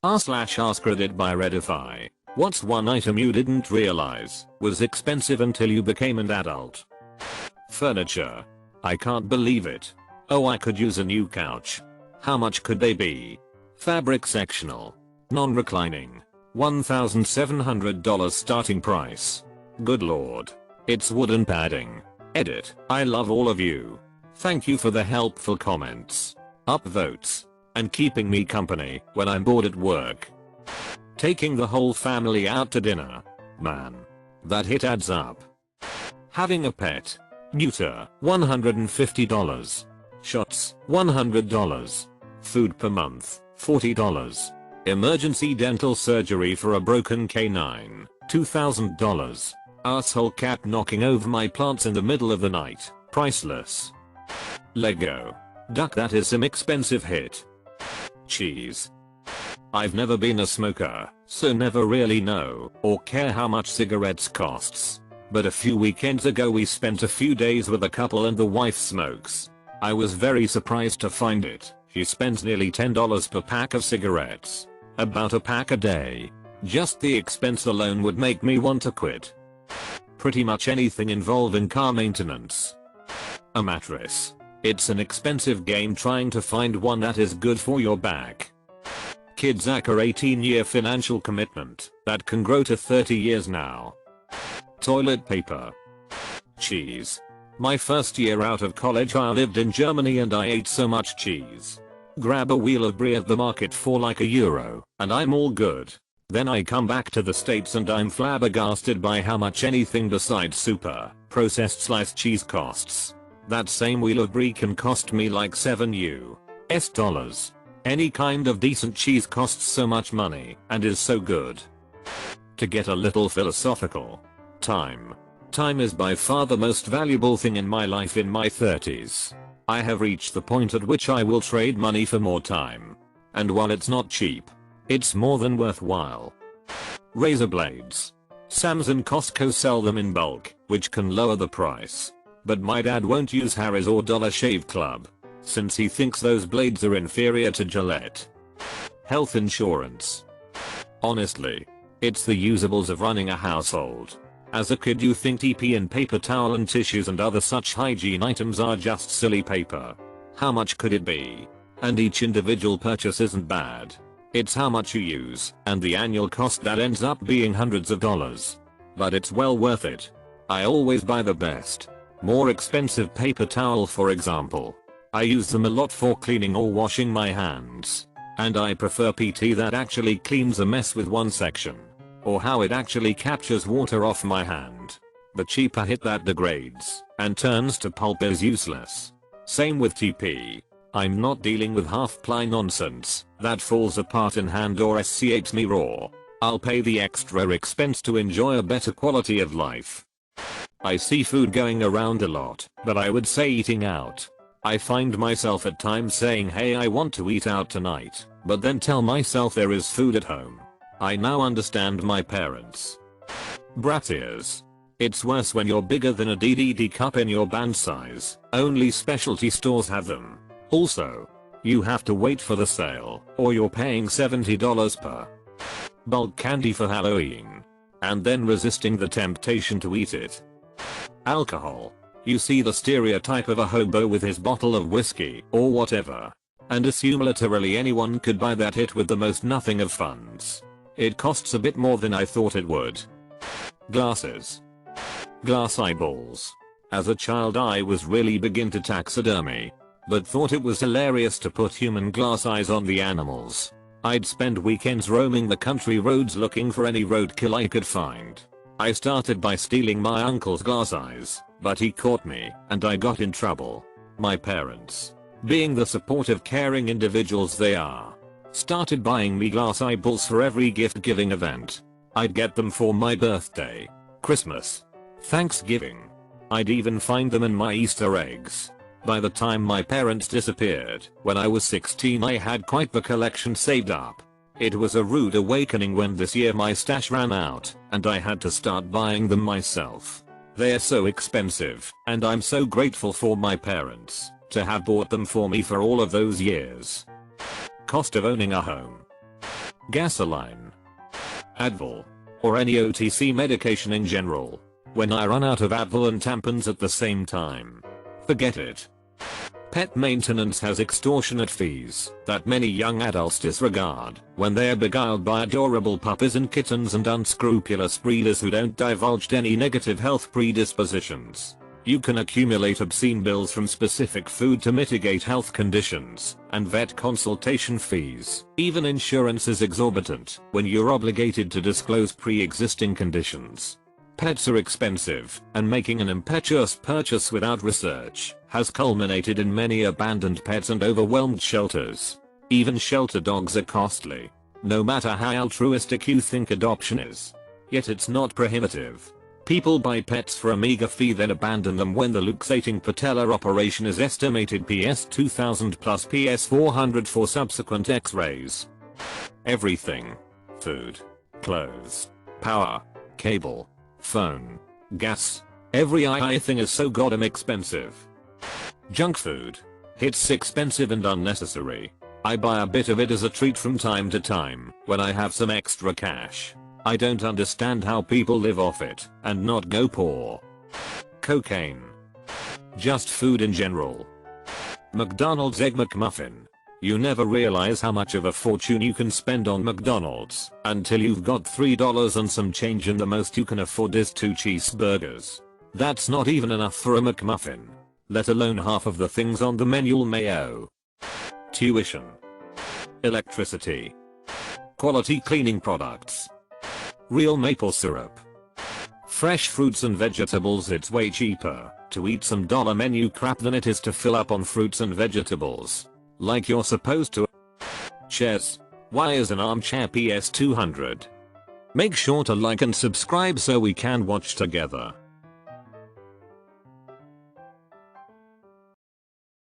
r/askreddit by Reddify. What's one item you didn't realize was expensive until you became an adult? Furniture. I can't believe it. Oh, I could use a new couch. How much could they be? Fabric sectional. Non-reclining. $1,700 starting price. Good lord. It's wooden padding. Edit. I love all of you. Thank you for the helpful comments, upvotes, and keeping me company when I'm bored at work. Taking the whole family out to dinner. Man. That hit adds up. Having a pet. Neuter, $150. Shots, $100. Food per month, $40. Emergency dental surgery for a broken canine, $2,000. Asshole cat knocking over my plants in the middle of the night, priceless. Lego. Duck, that is some expensive hit. Cheese. I've never been a smoker, so never really know or care how much cigarettes costs. But a few weekends ago we spent a few days with a couple and the wife smokes. I was very surprised to find it. She spends nearly $10 per pack of cigarettes. About a pack a day. Just the expense alone would make me want to quit. Pretty much anything involving car maintenance. A mattress. It's an expensive game trying to find one that is good for your back. Kids acquire 18-year financial commitment that can grow to 30 years now. Toilet paper. Cheese. My first year out of college I lived in Germany and I ate so much cheese. Grab a wheel of brie at the market for like €1 and I'm all good. Then I come back to the States and I'm flabbergasted by how much anything besides super processed sliced cheese costs. That same wheel of brie can cost me like $7 US. Any kind of decent cheese costs so much money and is so good. To get a little philosophical. Time. Time is by far the most valuable thing in my life in my 30s. I have reached the point at which I will trade money for more time. And while it's not cheap, it's more than worthwhile. Razor blades. Sam's and Costco sell them in bulk, which can lower the price. But my dad won't use Harry's or Dollar Shave Club, since he thinks those blades are inferior to Gillette. Health insurance. Honestly, it's the usables of running a household. As a kid you think TP and paper towel and tissues and other such hygiene items are just silly paper. How much could it be? And each individual purchase isn't bad. It's how much you use and the annual cost that ends up being hundreds of dollars. But it's well worth it. I always buy the best, more expensive paper towel for example. I use them a lot for cleaning or washing my hands. And I prefer PT that actually cleans a mess with one section. Or how it actually captures water off my hand. The cheaper hit that degrades and turns to pulp is useless. Same with TP. I'm not dealing with half-ply nonsense that falls apart in hand or scates me raw. I'll pay the extra expense to enjoy a better quality of life. I see food going around a lot, but I would say eating out. I find myself at times saying hey I want to eat out tonight, but then tell myself there is food at home. I now understand my parents. Brat ears. It's worse when you're bigger than a DDD cup in your band size. Only specialty stores have them. Also, you have to wait for the sale or you're paying $70 per bulk candy for Halloween. And then resisting the temptation to eat it. Alcohol. You see the stereotype of a hobo with his bottle of whiskey or whatever. And assume literally anyone could buy that hit with the most nothing of funds. It costs a bit more than I thought it would. Glasses. Glass eyeballs. As a child I was really big into taxidermy, but thought it was hilarious to put human glass eyes on the animals. I'd spend weekends roaming the country roads looking for any roadkill I could find. I started by stealing my uncle's glass eyes, but he caught me and I got in trouble. My parents, being the supportive caring individuals they are, started buying me glass eyeballs for every gift giving event. I'd get them for my birthday, Christmas, Thanksgiving. I'd even find them in my Easter eggs. By the time my parents disappeared, when I was 16 I had quite the collection saved up. It was a rude awakening when this year my stash ran out and I had to start buying them myself. They're so expensive and I'm so grateful for my parents to have bought them for me for all of those years. Cost of owning a home. gasoline, Advil, or any OTC medication in general. When I run out of Advil and tampons at the same time, forget it. Pet maintenance has extortionate fees that many young adults disregard when they are beguiled by adorable puppies and kittens and unscrupulous breeders who don't divulge any negative health predispositions. You can accumulate obscene bills from specific food to mitigate health conditions and vet consultation fees. Even insurance is exorbitant when you're obligated to disclose pre-existing conditions. Pets are expensive, and making an impetuous purchase without research has culminated in many abandoned pets and overwhelmed shelters. Even shelter dogs are costly, no matter how altruistic you think adoption is. Yet it's not prohibitive. People buy pets for a meager fee then abandon them when the luxating patella operation is estimated PS 2000 plus PS 400 for subsequent x-rays. Everything. Food, clothes, power, cable, phone, gas. Every thing is so goddamn expensive. Junk food. It's expensive and unnecessary. I buy a bit of it as a treat from time to time when I have some extra cash. I don't understand how people live off it and not go poor. Cocaine. Just food in general. McDonald's Egg McMuffin. You never realize how much of a fortune you can spend on McDonald's until you've got $3 and some change and the most you can afford is 2 cheeseburgers. That's not even enough for a McMuffin, let alone half of the things on the menu mayo. Tuition. Electricity. Quality cleaning products. Real maple syrup. Fresh fruits and vegetables. It's way cheaper to eat some dollar menu crap than it is to fill up on fruits and vegetables like you're supposed to. Chairs. Why is an armchair PS 200? Make sure to like and subscribe so we can watch together.